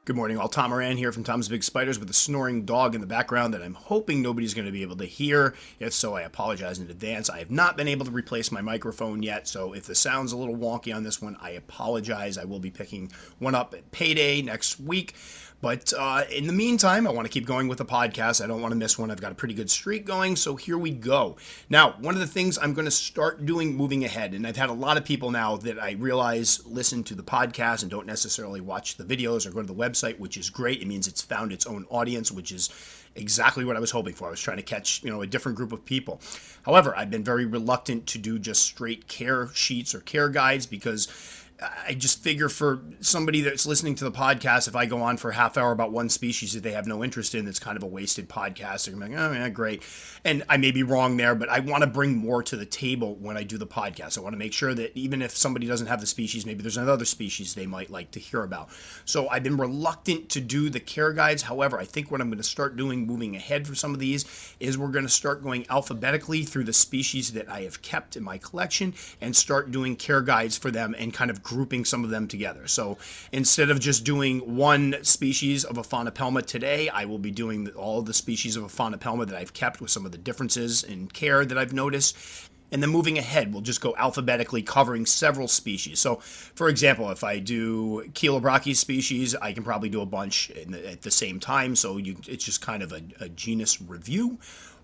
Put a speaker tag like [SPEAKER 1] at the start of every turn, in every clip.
[SPEAKER 1] Good morning, all. Tom Moran here from Tom's Big Spiders with a snoring dog in the background that I'm hoping nobody's going to be able to hear. If so, I apologize in advance. I have not been able to replace my microphone yet, so if the sound's a little wonky on this one, I apologize. I will be picking one up at payday next week. But in the meantime, I want to keep going with the podcast. I don't want to miss one. I've got a pretty good streak going, so here we go. Now, one of the things I'm going to start doing moving ahead, and I've had a lot of people now that I realize listen to the podcast and don't necessarily watch the videos or go to the website, which is great. It means it's found its own audience, which is exactly what I was hoping for. I was trying to catch, a different group of people. However, I've been very reluctant to do just straight care sheets or care guides because I just figure for somebody that's listening to the podcast, if I go on for a half hour about one species that they have no interest in, it's kind of a wasted podcast. They're like, oh, yeah, great. And I may be wrong there, but I want to bring more to the table when I do the podcast. I want to make sure that even if somebody doesn't have the species, maybe there's another species they might like to hear about. So I've been reluctant to do the care guides. However, I think what I'm going to start doing moving ahead for some of these is we're going to start going alphabetically through the species that I have kept in my collection and start doing care guides for them and kind of grouping some of them together. So instead of just doing one species of Aphonopelma today, I will be doing all the species of Aphonopelma that I've kept with some of the differences in care that I've noticed. And then moving ahead, we'll just go alphabetically covering several species. So, for example, if I do Chelobrachys species, I can probably do a bunch at the same time. So it's just kind of a genus review.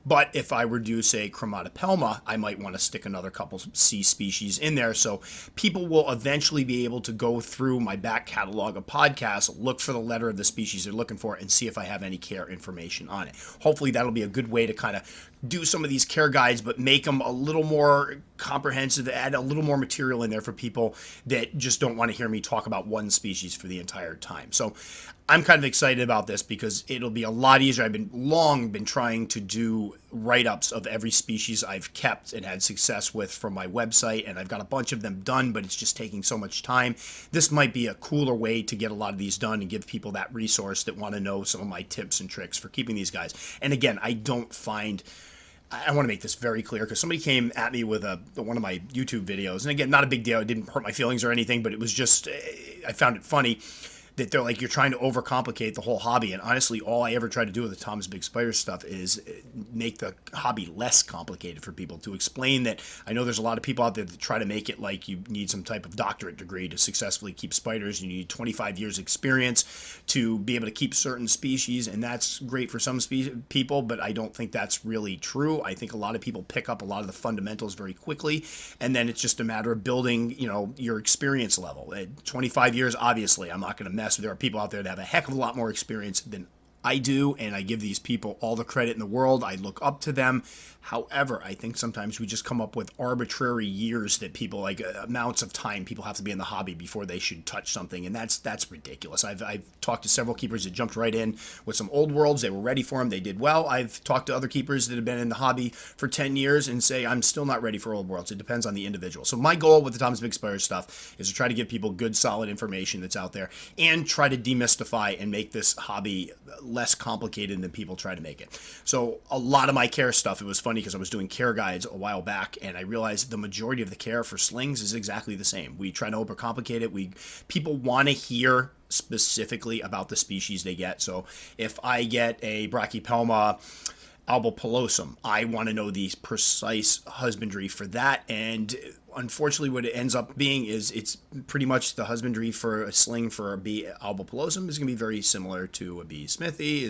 [SPEAKER 1] But if I were to do, say, Aphonopelma, I might want to stick another couple C species in there. So people will eventually be able to go through my back catalog of podcasts, look for the letter of the species they're looking for, and see if I have any care information on it. Hopefully that'll be a good way to kind of do some of these care guides, but make them a little more comprehensive, add a little more material in there for people that just don't want to hear me talk about one species for the entire time. So I'm kind of excited about this because it'll be a lot easier. I've long been trying to do write-ups of every species I've kept and had success with from my website, and I've got a bunch of them done, but it's just taking so much time. This might be a cooler way to get a lot of these done and give people that resource that want to know some of my tips and tricks for keeping these guys. And again, I want to make this very clear because somebody came at me with one of my YouTube videos, and again, not a big deal. It didn't hurt my feelings or anything, but it was just, I found it funny that they're like, you're trying to overcomplicate the whole hobby. And honestly, all I ever try to do with the Tom's Big Spider stuff is make the hobby less complicated for people, to explain that I know there's a lot of people out there that try to make it like you need some type of doctorate degree to successfully keep spiders. You need 25 years experience to be able to keep certain species, and that's great for some people, but I don't think that's really true. I think a lot of people pick up a lot of the fundamentals very quickly, and then it's just a matter of building, your experience level. At 25 years, obviously, I'm not going to mess. There are people out there that have a heck of a lot more experience than I do, and I give these people all the credit in the world. I look up to them. However, I think sometimes we just come up with arbitrary years that people, like amounts of time people have to be in the hobby before they should touch something, and that's ridiculous. I've talked to several keepers that jumped right in with some old worlds. They were ready for them. They did well. I've talked to other keepers that have been in the hobby for 10 years and say, I'm still not ready for old worlds. It depends on the individual. So my goal with the Tom's Big Spider stuff is to try to give people good, solid information that's out there and try to demystify and make this hobby less complicated than people try to make it. So a lot of my care stuff, it was funny because I was doing care guides a while back, and I realized the majority of the care for slings is exactly the same. We try to overcomplicate it. People want to hear specifically about the species they get. So if I get a Brachypelma albopilosum, I want to know the precise husbandry for that. And unfortunately, what it ends up being is it's pretty much the husbandry for a sling for a B. albopilosum is going to be very similar to a B. smithii.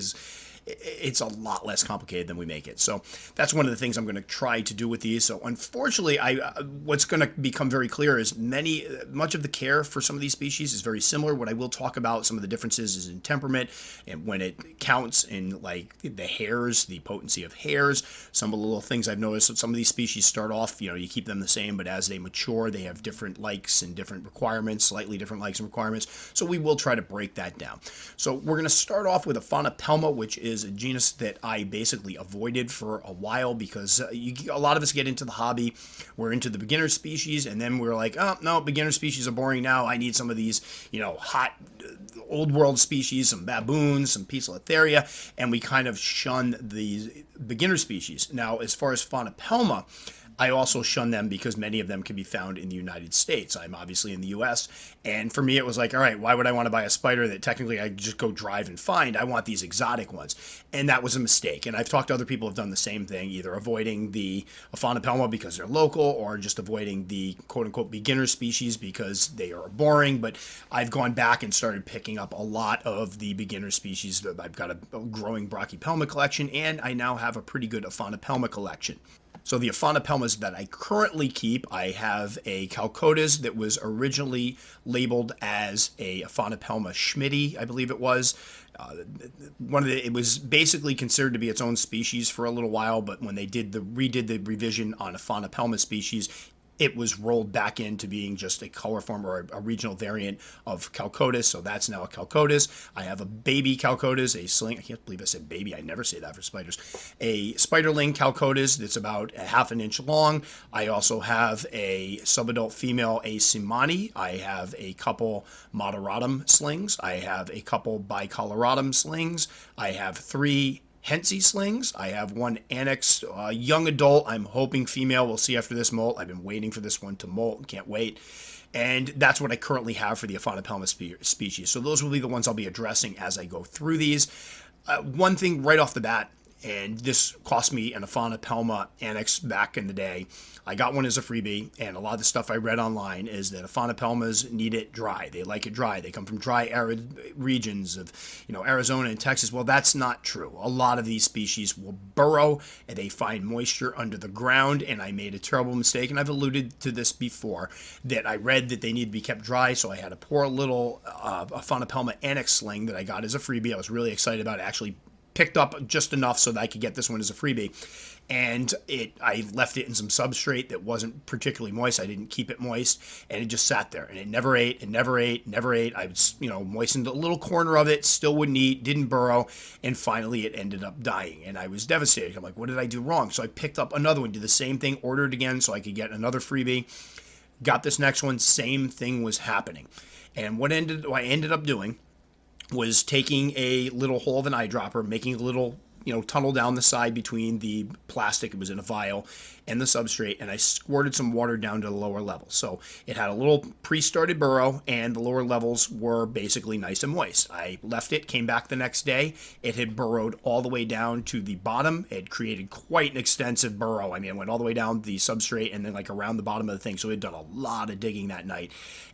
[SPEAKER 1] It's a lot less complicated than we make it. So that's one of the things I'm going to try to do with these. So unfortunately, what's going to become very clear is much of the care for some of these species is very similar. What I will talk about, some of the differences, is in temperament and when it counts in like the hairs, the potency of hairs. Some of the little things I've noticed, some of these species start off, you keep them the same, but as they mature, they have different likes and different requirements, slightly different likes and requirements. So we will try to break that down. So we're going to start off with Aphonopelma, which is a genus that I basically avoided for a while because a lot of us get into the hobby, we're into the beginner species, and then we're like, oh no, beginner species are boring now. I need some of these, hot old world species, some baboons, some Poecilotheria, and we kind of shun these beginner species. Now, as far as Aphonopelma, I also shun them because many of them can be found in the United States. I'm obviously in the US. And for me, it was like, all right, why would I want to buy a spider that technically I just go drive and find? I want these exotic ones. And that was a mistake. And I've talked to other people who have done the same thing, either avoiding the Aphonopelma because they're local or just avoiding the quote unquote beginner species because they are boring. But I've gone back and started picking up a lot of the beginner species. I've got a growing Brachypelma collection, and I now have a pretty good Aphonopelma collection. So the Aphonopelmas that I currently keep, I have a Calcotus that was originally labeled as a Aphonopelma schmidti, I believe it was. It was basically considered to be its own species for a little while, but when they redid the revision on Aphonopelma species, it was rolled back into being just a color form or a regional variant of Calcotus. So that's now a Calcotus. I have a baby Calcotus, a sling. I can't believe I said baby. I never say that for spiders. A spiderling Calcotus that's about a half an inch long. I also have a subadult female Asimani. I have a couple moderatum slings. I have a couple bicoloratum slings. I have 3 Hensi slings. I have one annex young adult. I'm hoping female. We'll see after this molt. I've been waiting for this one to molt. Can't wait. And that's what I currently have for the Aphonopelma species. So those will be the ones I'll be addressing as I go through these. One thing right off the bat, and this cost me an Aphonopelma annex back in the day. I got one as a freebie, and a lot of the stuff I read online is that Aphonopelmas need it dry. They like it dry. They come from dry, arid regions of, Arizona and Texas. Well, that's not true. A lot of these species will burrow, and they find moisture under the ground, and I made a terrible mistake, and I've alluded to this before, that I read that they need to be kept dry, so I had a poor little Aphonopelma annex sling that I got as a freebie. I was really excited about it. Actually picked up just enough so that I could get this one as a freebie. And I left it in some substrate that wasn't particularly moist. I didn't keep it moist, and it just sat there, and it never ate, and never ate, never ate. I was, moistened a little corner of it, still wouldn't eat, didn't burrow, and finally it ended up dying, and I was devastated. I'm like, what did I do wrong? So I picked up another one, did the same thing, ordered again so I could get another freebie. Got this next one, same thing was happening. And what I ended up doing was taking a little hole of an eyedropper, making a little tunnel down the side between the plastic, it was in a vial, and the substrate, and I squirted some water down to the lower level. So it had a little pre-started burrow, and the lower levels were basically nice and moist. I left it, came back the next day. It had burrowed all the way down to the bottom. It had created quite an extensive burrow. I mean, it went all the way down the substrate and then around the bottom of the thing. So it had done a lot of digging that night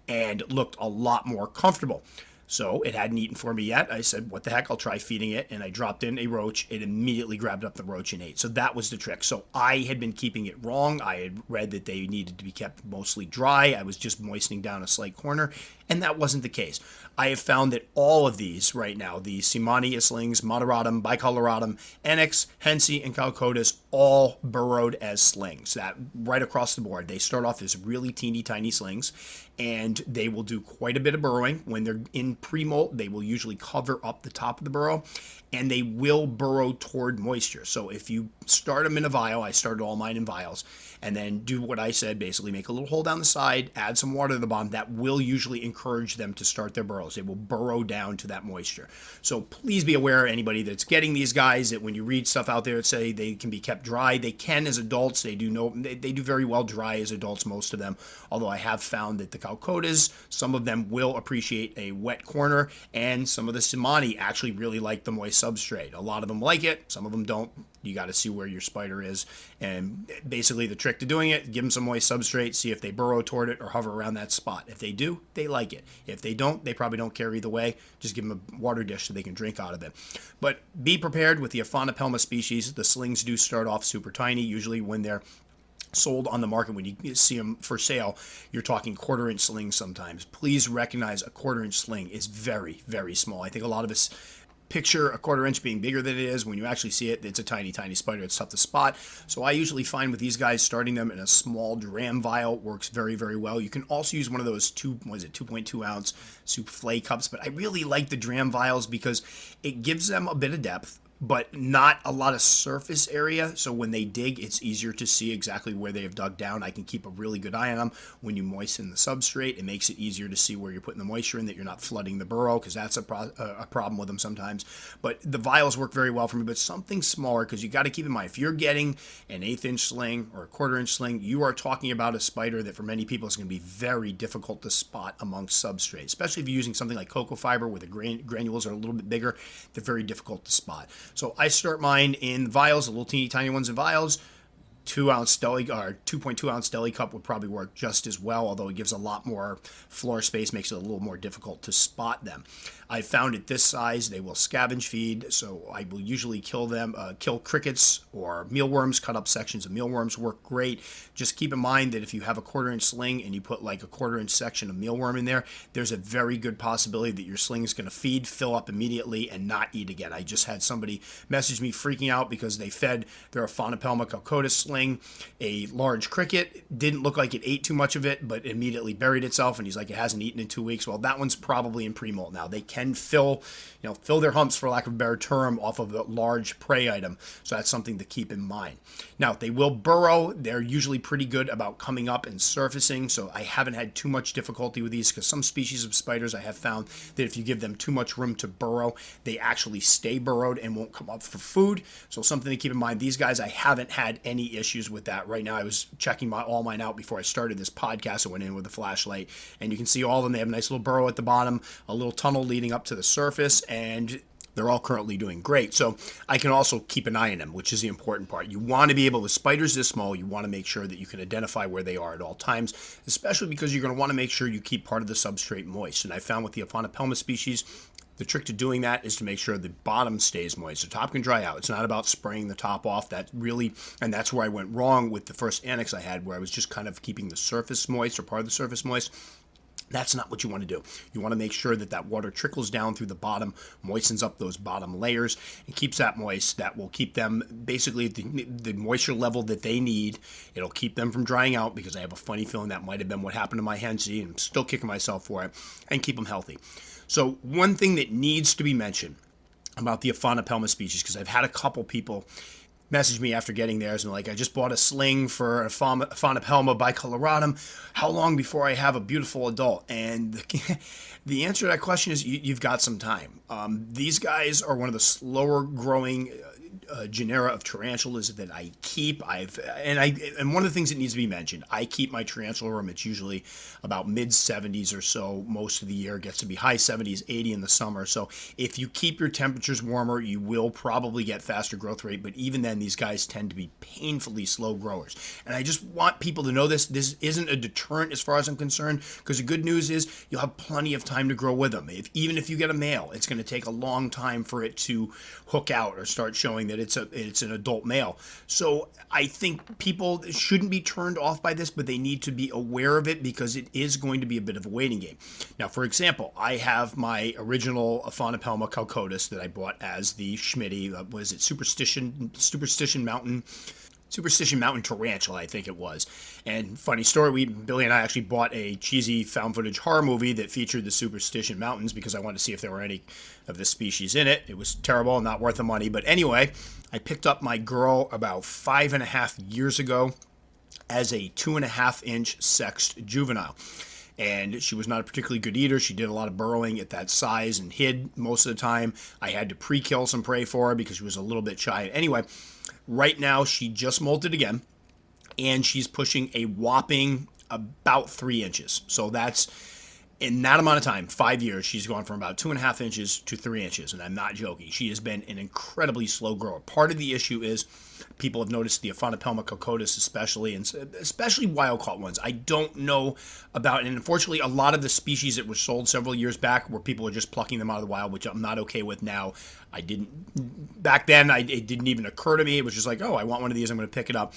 [SPEAKER 1] and looked a lot more comfortable. So it hadn't eaten for me yet. I said, what the heck, I'll try feeding it. And I dropped in a roach. It immediately grabbed up the roach and ate. So that was the trick. So I had been keeping it wrong. I had read that they needed to be kept mostly dry. I was just moistening down a slight corner. And that wasn't the case. I have found that all of these right now, the Simani slings, moderatum, bicoloratum, annex, Hensi, and Calcotus, all burrowed as slings. That right across the board. They start off as really teeny tiny slings, and they will do quite a bit of burrowing. When they're in pre-molt, they will usually cover up the top of the burrow, and they will burrow toward moisture. So if you start them in a vial, I started all mine in vials, and then do what I said, basically make a little hole down the side, add some water to the bottom. That will usually encourage them to start their burrows. They will burrow down to that moisture. So please be aware, anybody that's getting these guys, that when you read stuff out there that say they can be kept dry, they can as adults. They do very well dry as adults, most of them. Although I have found that the Calcotas, some of them will appreciate a wet corner, and some of the Simani actually really like the moist substrate. A lot of them like it, some of them don't. You got to see where your spider is, and basically the trick to doing it, give them some moist substrate, see if they burrow toward it or hover around that spot. If they do, they like it. If they don't, they probably don't care either way. Just give them a water dish so they can drink out of it. But be prepared with the Aphonopelma species. The slings do start off super tiny. Usually when they're sold on the market, when you see them for sale, you're talking 1/4-inch slings sometimes. Please recognize a 1/4-inch sling is very, very small. I think a lot of us picture a 1/4-inch being bigger than it is. When you actually see it, it's a tiny, tiny spider. It's tough to spot. So I usually find with these guys, starting them in a small dram vial works very, very well. You can also use one of those 2.2 ounce souffle cups, but I really like the dram vials because it gives them a bit of depth. but not a lot of surface area. So when they dig, it's easier to see exactly where they have dug down. I can keep a really good eye on them. When you moisten the substrate, it makes it easier to see where you're putting the moisture in, that you're not flooding the burrow, because that's a problem with them sometimes. But the vials work very well for me, but something smaller, because you got to keep in mind, if you're getting an 1/8 inch sling or a 1/4 inch sling, you are talking about a spider that for many people is going to be very difficult to spot amongst substrate, especially if you're using something like cocoa fiber where the granules are a little bit bigger. They're very difficult to spot. So I start mine in vials, the little teeny tiny ones in vials. 2-ounce deli or 2.2-ounce deli cup would probably work just as well, although it gives a lot more floor space, makes it a little more difficult to spot them. I found at this size they will scavenge feed, so I will usually kill crickets or mealworms. Cut up sections of mealworms work great. Just keep in mind that if you have a 1/4 inch sling and you put like a 1/4 inch section of mealworm in there, there's a very good possibility that your sling is going to feed, fill up immediately, and not eat again. I just had somebody message me freaking out because they fed their Aphonopelma calcotus sling a large cricket. Didn't look like it ate too much of it, but immediately buried itself, and he's like, it hasn't eaten in 2 weeks. Well, that one's probably in pre-molt now. They can fill their humps, for lack of a better term, off of a large prey item. So that's something to keep in mind. Now, they will burrow. They're usually pretty good about coming up and surfacing, so I haven't had too much difficulty with these, because some species of spiders I have found that if you give them too much room to burrow, they actually stay burrowed and won't come up for food. So something to keep in mind. These guys, I haven't had any issues with that. Right now, I was checking all mine out before I started this podcast. I went in with a flashlight, and you can see all of them. They have a nice little burrow at the bottom, a little tunnel leading up to the surface, and they're all currently doing great. So I can also keep an eye on them, which is the important part. You want to be able, with spiders this small, you want to make sure that you can identify where they are at all times, especially because you're going to want to make sure you keep part of the substrate moist. And I found with the Aphonopelma species, the trick to doing that is to make sure the bottom stays moist. The top can dry out. It's not about spraying the top off. And that's where I went wrong with the first annex I had, where I was just kind of keeping the surface moist, or part of the surface moist. That's not what you want to do. You want to make sure that that water trickles down through the bottom, moistens up those bottom layers, and keeps that moist. That will keep them basically at the moisture level that they need. It'll keep them from drying out, because I have a funny feeling that might have been what happened to my hen seed, and I'm still kicking myself for it, and keep them healthy. So one thing that needs to be mentioned about the Aphonopelma species, because I've had a couple people message me after getting theirs and like, I just bought a sling for Aphonopelma bicoloratum. How long before I have a beautiful adult? And the answer to that question is you've got some time. These guys are one of the slower growing genera of tarantulas that I keep. And one of the things that needs to be mentioned, I keep my tarantula room. It's usually about mid 70s or so most of the year. It gets to be high 70s, 80 in the summer. So if you keep your temperatures warmer, you will probably get faster growth rate. But even then, these guys tend to be painfully slow growers. And I just want people to know this. This isn't a deterrent as far as I'm concerned, because the good news is you'll have plenty of time to grow with them. Even if you get a male, it's going to take a long time for it to hook out or start showing that it's an adult male. So I think people shouldn't be turned off by this, but they need to be aware of it, because it is going to be a bit of a waiting game. Now, for example, I have my original Aphonopelma calcotus that I bought as the Schmitty. Was it Superstition Mountain Tarantula, I think it was. And funny story, Billy and I actually bought a cheesy found footage horror movie that featured the Superstition Mountains, because I wanted to see if there were any of this species in it. It was terrible and not worth the money. But anyway, I picked up my girl about 5.5 years ago as a 2.5-inch sexed juvenile. And she was not a particularly good eater. She did a lot of burrowing at that size and hid most of the time. I had to pre-kill some prey for her because she was a little bit shy. Anyway, right now she just molted again, and she's pushing a whopping about 3 inches. So that's, in that amount of time, 5 years, she's gone from about 2.5 inches to 3 inches, and I'm not joking. She has been an incredibly slow grower. Part of the issue is people have noticed the Aphonopelma calcotus especially wild-caught ones. I don't know about, and unfortunately, a lot of the species that were sold several years back where people are just plucking them out of the wild, which I'm not okay with now. Back then, it didn't even occur to me. It was just like, oh, I want one of these, I'm going to pick it up.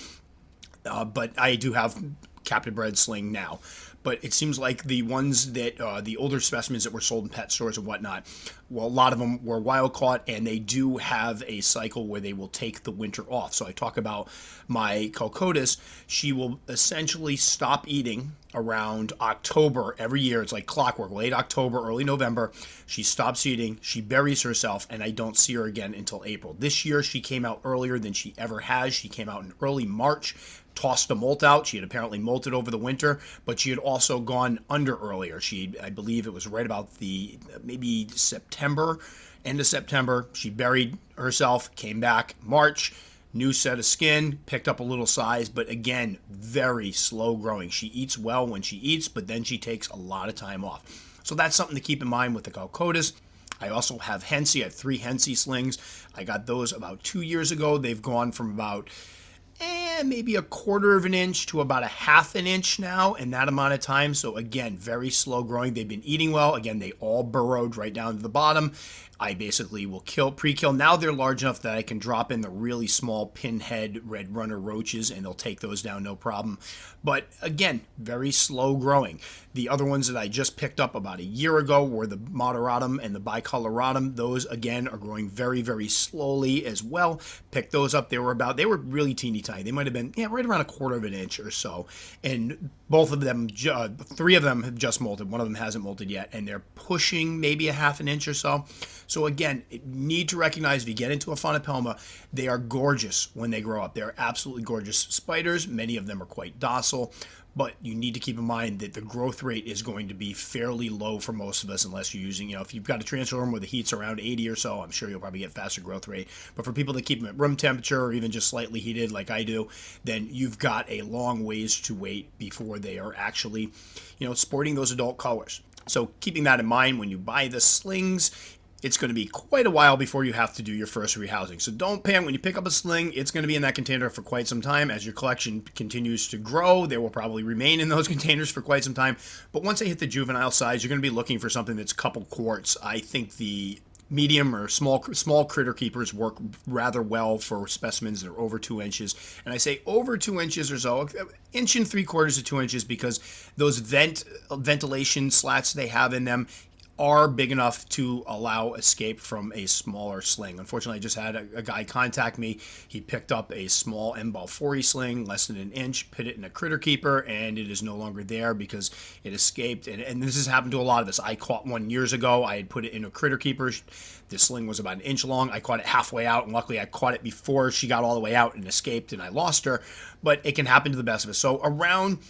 [SPEAKER 1] But I do have captive bred sling now. But it seems like the ones that, the older specimens that were sold in pet stores and whatnot, well, a lot of them were wild caught, and they do have a cycle where they will take the winter off. So I talk about my Calcotus. She will essentially stop eating around October every year. It's like clockwork. Late October, early November, she stops eating, she buries herself, and I don't see her again until April. This year, she came out earlier than she ever has. She came out in early March, tossed a molt out. She had apparently molted over the winter, but she had also gone under earlier. I believe it was right about the maybe September, end of September. She buried herself, came back March, new set of skin, picked up a little size, but again, very slow growing. She eats well when she eats, but then she takes a lot of time off. So that's something to keep in mind with the Calcotus. I also have Hensi. I have 3 Hensi slings. I got those about 2 years ago. They've gone from about maybe 1/4 of an inch to about 1/2 an inch now in that amount of time. So again, very slow growing. They've been eating well. Again, they all burrowed right down to the bottom. I basically will pre-kill. Now they're large enough that I can drop in the really small pinhead red runner roaches, and they'll take those down no problem. But again, very slow growing. The other ones that I just picked up about a year ago were the moderatum and the bicoloratum. Those again are growing very, very slowly as well. Picked those up. They were really teeny tiny. They might have been right around 1/4 of an inch or so. And both of them, 3 of them have just molted. One of them hasn't molted yet, and they're pushing maybe 1/2 an inch or so. So again, you need to recognize if you get into Aphonopelma, they are gorgeous when they grow up. They're absolutely gorgeous spiders. Many of them are quite docile, but you need to keep in mind that the growth rate is going to be fairly low for most of us unless you're using, if you've got a transformer where the heat's around 80 or so, I'm sure you'll probably get faster growth rate. But for people that keep them at room temperature or even just slightly heated like I do, then you've got a long ways to wait before they are actually, sporting those adult colors. So keeping that in mind when you buy the slings, it's going to be quite a while before you have to do your first rehousing. So don't panic when you pick up a sling. It's going to be in that container for quite some time. As your collection continues to grow, they will probably remain in those containers for quite some time. But once they hit the juvenile size, you're going to be looking for something that's a couple quarts. I think the medium or small critter keepers work rather well for specimens that are over 2 inches. And I say over 2 inches or so, 1.75 to 2 inches, because those ventilation slats they have in them are big enough to allow escape from a smaller sling. Unfortunately, I just had a guy contact me. He picked up a small M-Balfouri sling, less than an inch, put it in a critter keeper, and it is no longer there because it escaped. And this has happened to a lot of us. I caught one years ago. I had put it in a critter keeper. The sling was about an inch long. I caught it halfway out, and luckily I caught it before she got all the way out and escaped, and I lost her. But it can happen to the best of us. So around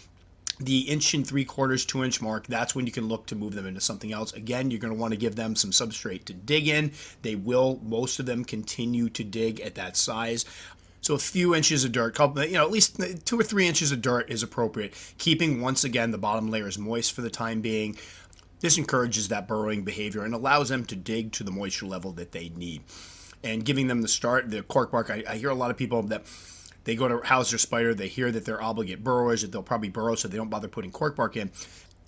[SPEAKER 1] the 1.75 2 inch mark, that's when you can look to move them into something else. Again, you're going to want to give them some substrate to dig in. They will, most of them, continue to dig at that size. So a few inches of dirt, at least 2 or 3 inches of dirt is appropriate. Keeping, once again, the bottom layers moist for the time being. This encourages that burrowing behavior and allows them to dig to the moisture level that they need. And giving them the cork bark, I hear a lot of people that they go to house their spider, they hear that they're obligate burrowers, that they'll probably burrow, so they don't bother putting cork bark in.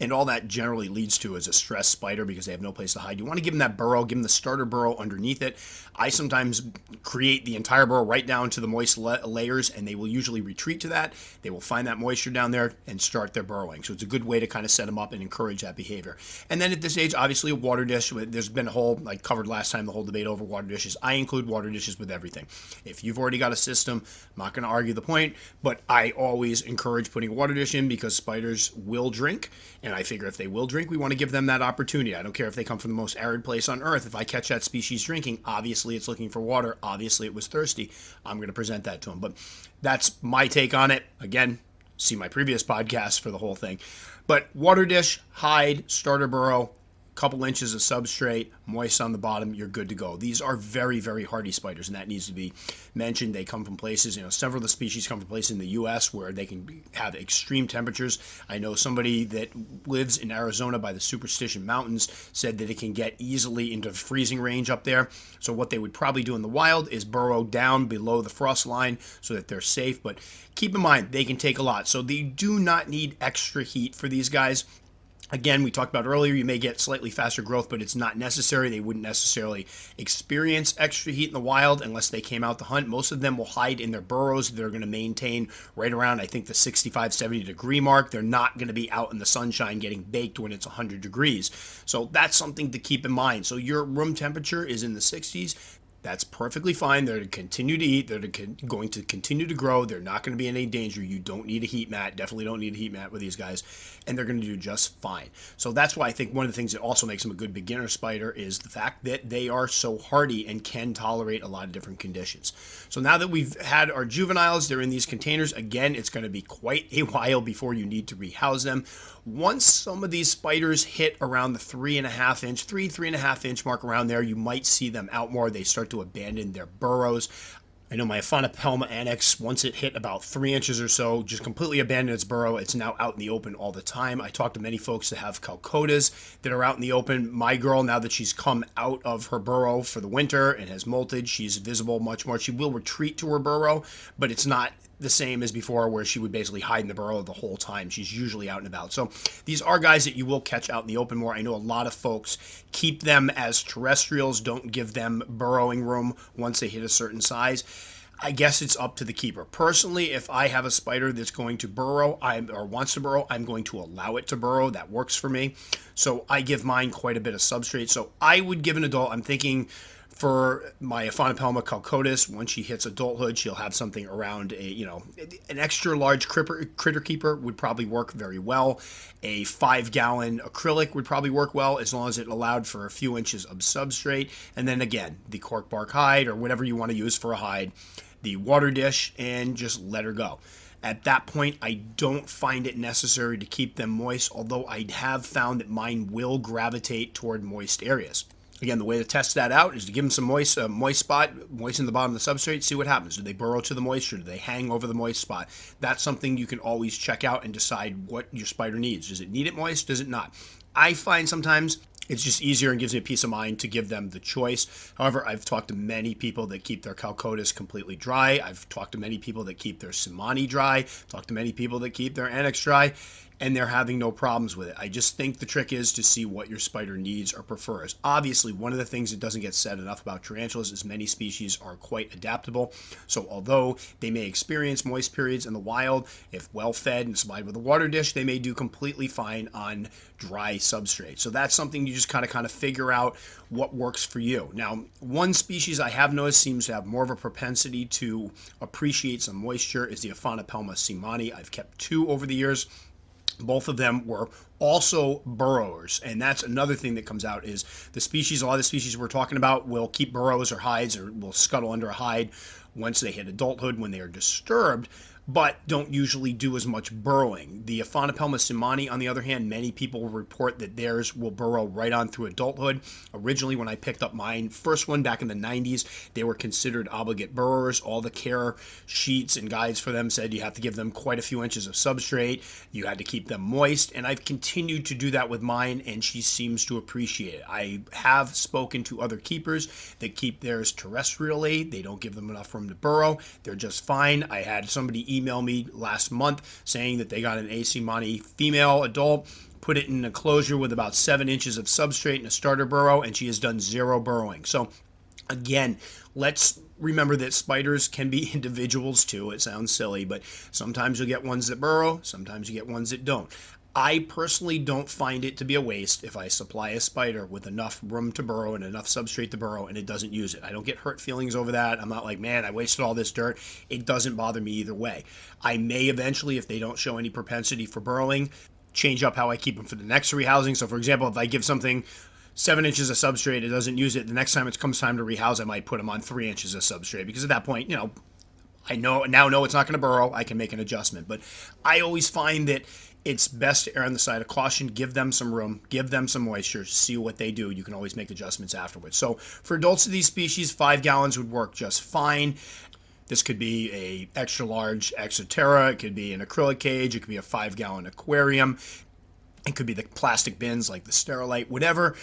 [SPEAKER 1] And all that generally leads to is a stressed spider because they have no place to hide. You want to give them that burrow, give them the starter burrow underneath it. I sometimes create the entire burrow right down to the moist layers, and they will usually retreat to that. They will find that moisture down there and start their burrowing. So it's a good way to kind of set them up and encourage that behavior. And then at this age, obviously a water dish. There's been a whole, I covered last time, the whole debate over water dishes. I include water dishes with everything. If you've already got a system, I'm not going to argue the point, but I always encourage putting a water dish in because spiders will drink. And I figure if they will drink, we want to give them that opportunity. I don't care if they come from the most arid place on earth. If I catch that species drinking, obviously it's looking for water. Obviously it was thirsty. I'm going to present that to them. But that's my take on it. Again, see my previous podcast for the whole thing. But water dish, hide, starter burrow, couple inches of substrate, moist on the bottom, you're good to go. These are very, very hardy spiders, and that needs to be mentioned. They come from places, several of the species come from places in the U.S. where they can have extreme temperatures. I know somebody that lives in Arizona by the Superstition Mountains said that it can get easily into freezing range up there. So what they would probably do in the wild is burrow down below the frost line so that they're safe. But keep in mind, they can take a lot. So they do not need extra heat for these guys. Again, we talked about earlier, you may get slightly faster growth, but it's not necessary. They wouldn't necessarily experience extra heat in the wild unless they came out to hunt. Most of them will hide in their burrows. They're going to maintain right around, I think, the 65, 70 degree mark. They're not going to be out in the sunshine getting baked when it's 100 degrees. So that's something to keep in mind. So your room temperature is in the 60s. That's perfectly fine. They're to continue to eat. They're going to continue to grow. They're not going to be in any danger. You don't need a heat mat. Definitely don't need a heat mat with these guys. And they're going to do just fine. So that's why I think one of the things that also makes them a good beginner spider is the fact that they are so hardy and can tolerate a lot of different conditions. So now that we've had our juveniles, they're in these containers. Again, it's going to be quite a while before you need to rehouse them. Once some of these spiders hit around the 3.5 inch mark around there, you might see them out more. They start to abandon their burrows. I know my Aphonopelma annex, once it hit about 3 inches or so, just completely abandoned its burrow. It's now out in the open all the time. I talk to many folks that have calcotas that are out in the open. My girl, now that she's come out of her burrow for the winter and has molted, she's visible much more. She will retreat to her burrow, but it's not the same as before where she would basically hide in the burrow the whole time. She's usually out and about. So these are guys that you will catch out in the open more. I know a lot of folks keep them as terrestrials, don't give them burrowing room once they hit a certain size. I guess it's up to the keeper. Personally, if I have a spider that's going to burrow or wants to burrow, I'm going to allow it to burrow. That works for me. So I give mine quite a bit of substrate. So I would give an adult, I'm thinking for my Aphonopelma calcotus, once she hits adulthood, she'll have something around an extra large critter keeper would probably work very well. A 5-gallon acrylic would probably work well as long as it allowed for a few inches of substrate. And then again, the cork bark hide or whatever you want to use for a hide, the water dish, and just let her go. At that point, I don't find it necessary to keep them moist, although I have found that mine will gravitate toward moist areas. Again, the way to test that out is to give them some moist spot, moisten the bottom of the substrate, see what happens. Do they burrow to the moisture? Do they hang over the moist spot? That's something you can always check out and decide what your spider needs. Does it need it moist? Does it not? I find sometimes it's just easier and gives me a peace of mind to give them the choice. However, I've talked to many people that keep their calcotas completely dry. I've talked to many people that keep their Simani dry. Talked to many people that keep their annex dry, and they're having no problems with it. I just think the trick is to see what your spider needs or prefers. Obviously, one of the things that doesn't get said enough about tarantulas is many species are quite adaptable. So although they may experience moist periods in the wild, if well fed and supplied with a water dish, they may do completely fine on dry substrate. So that's something you just kind of figure out what works for you. Now, one species I have noticed seems to have more of a propensity to appreciate some moisture is the Aphonopelma simani. I've kept 2 over the years. Both of them were also burrowers, and that's another thing that comes out is a lot of the species we're talking about will keep burrows or hides or will scuttle under a hide once they hit adulthood when they are disturbed, but don't usually do as much burrowing. The Aphonopelma simani, on the other hand, many people will report that theirs will burrow right on through adulthood. Originally, when I picked up mine, first one back in the 90s, they were considered obligate burrowers. All the care sheets and guides for them said you have to give them quite a few inches of substrate. You had to keep them moist, and I've continued to do that with mine, and she seems to appreciate it. I have spoken to other keepers that keep theirs terrestrially. They don't give them enough room to burrow. They're just fine. I had somebody email me last month saying that they got an A. simani female adult, put it in an enclosure with about 7 inches of substrate and a starter burrow, and she has done 0 burrowing. So again, let's remember that spiders can be individuals too. It sounds silly, but sometimes you'll get ones that burrow, sometimes you get ones that don't. I personally don't find it to be a waste if I supply a spider with enough room to burrow and enough substrate to burrow and it doesn't use it. I don't get hurt feelings over that. I'm not like, man, I wasted all this dirt. It doesn't bother me either way. I may eventually, if they don't show any propensity for burrowing, change up how I keep them for the next rehousing. So for example, if I give something 7 inches of substrate, it doesn't use it, the next time it comes time to rehouse, I might put them on 3 inches of substrate because at that point, I know it's not going to burrow. I can make an adjustment. But I always find that it's best to err on the side of caution. Give them some room, give them some moisture, see what they do. You can always make adjustments afterwards. So for adults of these species, 5 gallons would work just fine. This could be a extra large Exoterra. It could be an acrylic cage. It could be a 5-gallon aquarium. It could be the plastic bins like the Sterilite, whatever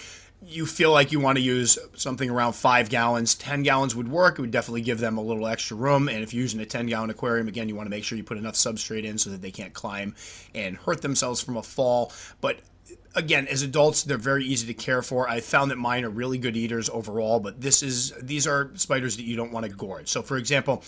[SPEAKER 1] you feel like you want to use something around 5 gallons. 10 gallons would work. It would definitely give them a little extra room. And if you're using a 10-gallon aquarium, again, you want to make sure you put enough substrate in so that they can't climb and hurt themselves from a fall. But again, as adults, they're very easy to care for. I found that mine are really good eaters overall, but these are spiders that you don't want to gorge. So, for example,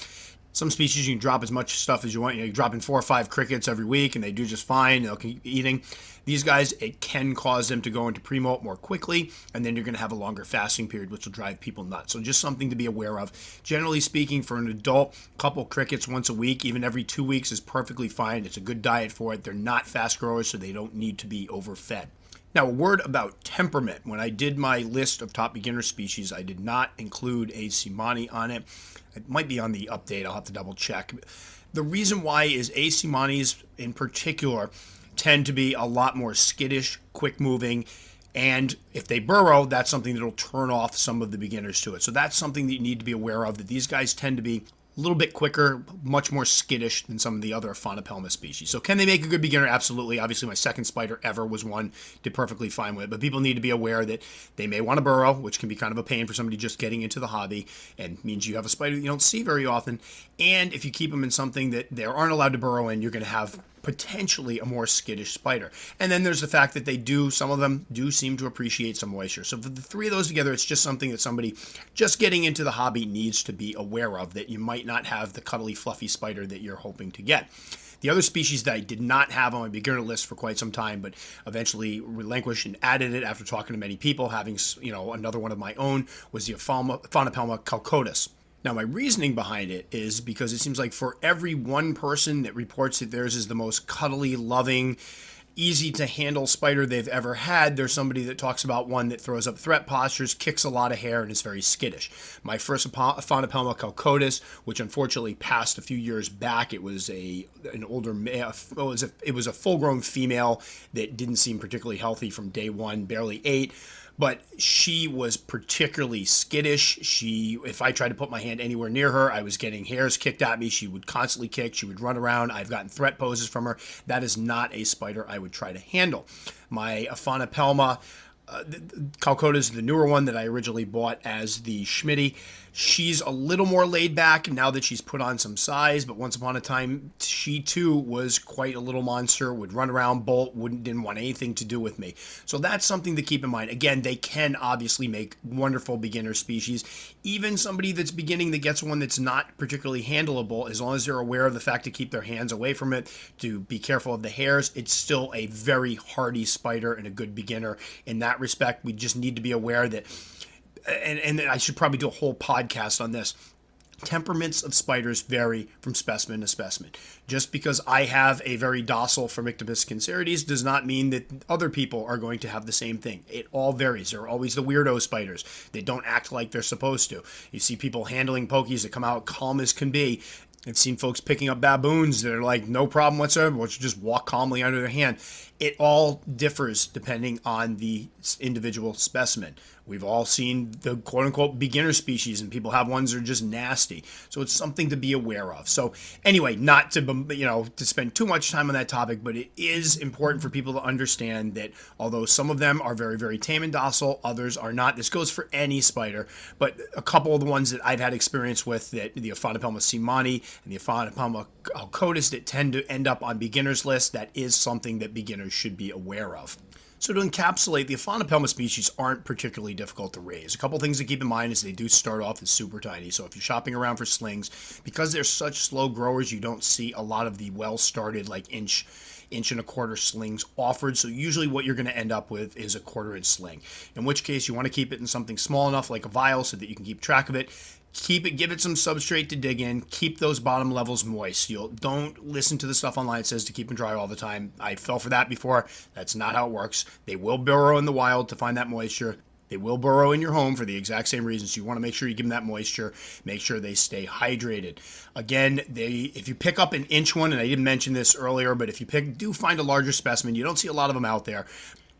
[SPEAKER 1] some species you can drop as much stuff as you want. You drop in 4 or 5 crickets every week, and they do just fine. They'll keep eating. These guys, it can cause them to go into pre-molt more quickly, and then you're going to have a longer fasting period, which will drive people nuts. So just something to be aware of. Generally speaking, for an adult, a couple crickets once a week, even every 2 weeks is perfectly fine. It's a good diet for it. They're not fast growers, so they don't need to be overfed. Now, a word about temperament. When I did my list of top beginner species, I did not include A. seemanni on it. It might be on the update. I'll have to double check. The reason why is A. seemannis in particular tend to be a lot more skittish, quick moving, and if they burrow, that's something that'll turn off some of the beginners to it. So that's something that you need to be aware of, that these guys tend to be a little bit quicker, much more skittish than some of the other Aphonopelma species. So can they make a good beginner? Absolutely. Obviously, my second spider ever was one, did perfectly fine with it. But people need to be aware that they may want to burrow, which can be kind of a pain for somebody just getting into the hobby, and means you have a spider that you don't see very often. And if you keep them in something that they aren't allowed to burrow in, you're going to have potentially a more skittish spider. And then there's the fact that some of them do seem to appreciate some moisture. So for the three of those together, it's just something that somebody just getting into the hobby needs to be aware of, that you might not have the cuddly, fluffy spider that you're hoping to get. The other species that I did not have on my beginner list for quite some time, but eventually relinquished and added it after talking to many people, having another one of my own, was the Aphonopelma calcotus. Now, my reasoning behind it is because it seems like for every one person that reports that theirs is the most cuddly, loving, easy to handle spider they've ever had, there's somebody that talks about one that throws up threat postures, kicks a lot of hair, and is very skittish. My first Aphonopelma calcotus, which unfortunately passed a few years back, it was an older male. It was a full-grown female that didn't seem particularly healthy from day one, barely ate. But she was particularly skittish. If I tried to put my hand anywhere near her, I was getting hairs kicked at me. She would constantly kick. She would run around. I've gotten threat poses from her. That is not a spider I would try to handle. My Aphonopelma calcotus, the newer one that I originally bought as the Schmitty, she's a little more laid back now that she's put on some size, but once upon a time, she too was quite a little monster, would run around, bolt, didn't want anything to do with me. So that's something to keep in mind. Again, they can obviously make wonderful beginner species. Even somebody that's beginning that gets one that's not particularly handleable, as long as they're aware of the fact to keep their hands away from it, to be careful of the hairs, it's still a very hardy spider and a good beginner. In that respect, we just need to be aware that, and I should probably do a whole podcast on this, temperaments of spiders vary from specimen to specimen. Just because I have a very docile Phormictopus cancerides does not mean that other people are going to have the same thing. It all varies. There are always the weirdo spiders that don't act like they're supposed to. You see people handling pokies that come out calm as can be. I've seen folks picking up baboons that are like, no problem whatsoever, which just walk calmly under their hand. It all differs depending on the individual specimen. We've all seen the quote-unquote beginner species, and people have ones that are just nasty. So it's something to be aware of. So anyway, not to to spend too much time on that topic, but it is important for people to understand that although some of them are very, very tame and docile, others are not. This goes for any spider, but a couple of the ones that I've had experience with, that the Aphonopelma seemanni and the Aphonopelma calcotus, that tend to end up on beginners lists, that is something that beginners should be aware of. So to encapsulate, the Aphonopelma species aren't particularly difficult to raise. A couple things to keep in mind is they do start off as super tiny. So if you're shopping around for slings, because they're such slow growers, you don't see a lot of the well-started like inch and a quarter slings offered. So usually what you're going to end up with is a 1/4 inch sling, in which case you want to keep it in something small enough like a vial so that you can keep track of it. Give it some substrate to dig in. Keep those bottom levels moist. Don't listen to the stuff online that says to keep them dry all the time. I fell for that before. That's not how it works. They will burrow in the wild to find that moisture. They will burrow in your home for the exact same reasons. So you want to make sure you give them that moisture. Make sure they stay hydrated. Again, if you pick up an inch one, and I didn't mention this earlier, but if you do find a larger specimen, you don't see a lot of them out there,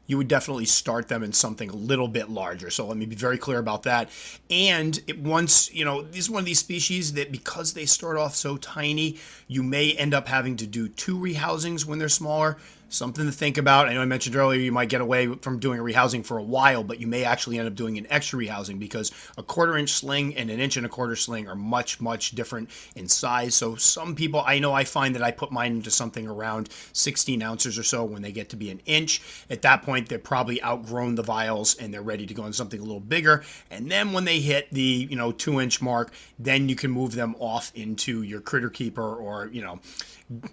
[SPEAKER 1] you would definitely start them in something a little bit larger. So let me be very clear about that. And this is one of these species that, because they start off so tiny, you may end up having to do 2 rehousings when they're smaller. Something to think about. I know I mentioned earlier you might get away from doing a rehousing for a while, but you may actually end up doing an extra rehousing because a 1/4 inch sling and an 1 1/4 inch sling are much, much different in size. So some people, I know I find that I put mine into something around 16 ounces or so when they get to be an inch. At that point, they're probably outgrown the vials and they're ready to go on something a little bigger. And then when they hit the 2 inch mark, then you can move them off into your critter keeper or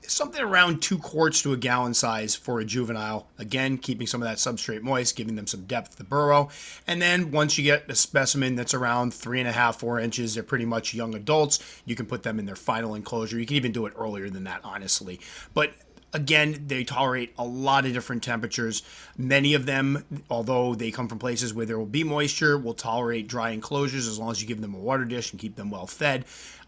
[SPEAKER 1] something around 2 quarts to a gallon size for a juvenile. Again, keeping some of that substrate moist, giving them some depth to burrow. And then once you get a specimen that's around 3.5, 4 inches, they're pretty much young adults. You can put them in their final enclosure. You can even do it earlier than that, honestly. But again, they tolerate a lot of different temperatures. Many of them, although they come from places where there will be moisture, will tolerate dry enclosures as long as you give them a water dish and keep them well fed.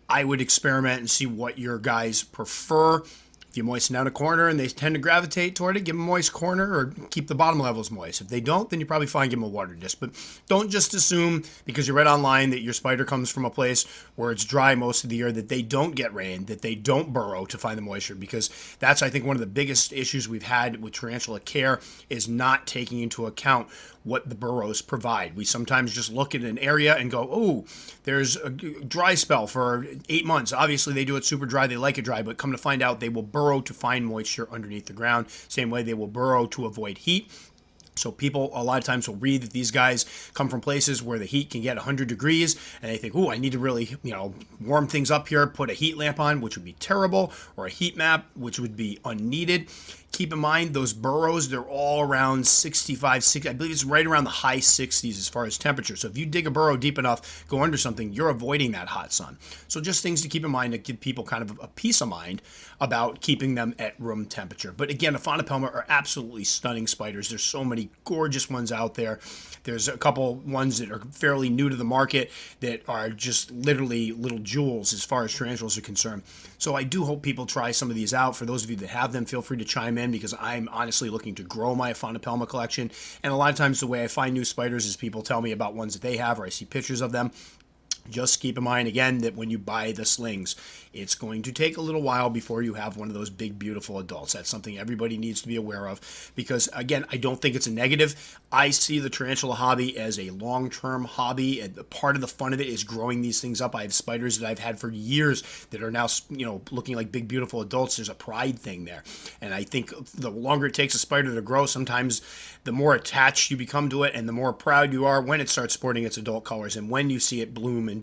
[SPEAKER 1] I would experiment and see what your guys prefer. If you moisten down a corner and they tend to gravitate toward it, give them a moist corner or keep the bottom levels moist. If they don't, then you're probably fine, give them a water dish. But don't just assume because you read online that your spider comes from a place where it's dry most of the year that they don't get rain, that they don't burrow to find the moisture, because that's, I think, one of the biggest issues we've had with tarantula care is not taking into account what the burrows provide. We sometimes just look at an area and go, oh, there's a dry spell for 8 months. Obviously, they do it super dry. They like it dry, but come to find out, they will burrow to find moisture underneath the ground. Same way they will burrow to avoid heat. So people a lot of times will read that these guys come from places where the heat can get 100 degrees and they think, oh, I need to really, warm things up here, put a heat lamp on, which would be terrible, or a heat map, which would be unneeded. Keep in mind, those burrows, they're all around 65, 60, I believe it's right around the high 60s as far as temperature. So if you dig a burrow deep enough, go under something, you're avoiding that hot sun. So just things to keep in mind to give people kind of a peace of mind about keeping them at room temperature. But again, Aphonopelma are absolutely stunning spiders. There's so many gorgeous ones out there. There's a couple ones that are fairly new to the market that are just literally little jewels as far as tarantulas are concerned. So I do hope people try some of these out. For those of you that have them, feel free to chime in because I'm honestly looking to grow my Aphonopelma collection. And a lot of times the way I find new spiders is people tell me about ones that they have or I see pictures of them. Just keep in mind, again, that when you buy the slings, it's going to take a little while before you have one of those big, beautiful adults. That's something everybody needs to be aware of because, again, I don't think it's a negative. I see the tarantula hobby as a long-term hobby, and part of the fun of it is growing these things up. I have spiders that I've had for years that are now, looking like big, beautiful adults. There's a pride thing there. And I think the longer it takes a spider to grow, sometimes the more attached you become to it and the more proud you are when it starts sporting its adult colors and when you see it bloom into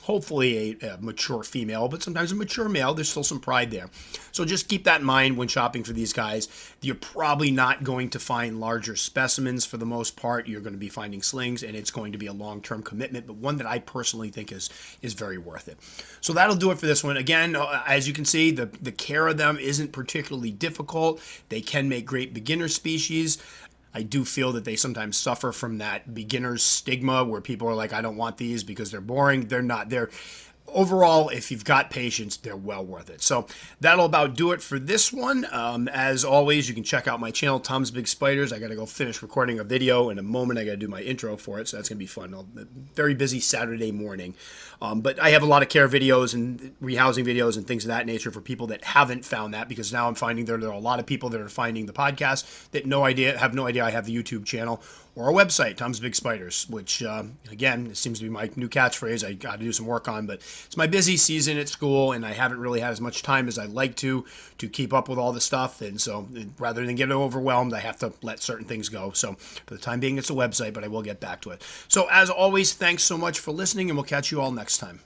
[SPEAKER 1] hopefully a mature female, but sometimes a mature male. There's still some pride there. So just keep that in mind when shopping for these guys. You're probably not going to find larger specimens for the most part. You're going to be finding slings, and it's going to be a long-term commitment, but one that I personally think is very worth it. So that'll do it for this one. Again, as you can see, the care of them isn't particularly difficult. They can make great beginner species. I do feel that they sometimes suffer from that beginner's stigma where people are like, I don't want these because they're boring. They're not. They're overall, if you've got patience, they're well worth it. So that'll about do it for this one. As always, you can check out my channel, Tom's Big Spiders. I got to go finish recording a video in a moment. I got to do my intro for it, so that's going to be fun. Very busy Saturday morning. But I have a lot of care videos and rehousing videos and things of that nature for people that haven't found that, because now I'm finding there are a lot of people that are finding the podcast that have no idea I have the YouTube channel or a website, Tom's Big Spiders, which, again, it seems to be my new catchphrase I got to do some work on. But it's my busy season at school, and I haven't really had as much time as I'd like to keep up with all the stuff. And so rather than get overwhelmed, I have to let certain things go. So for the time being, it's a website, but I will get back to it. So as always, thanks so much for listening, and we'll catch you all next time.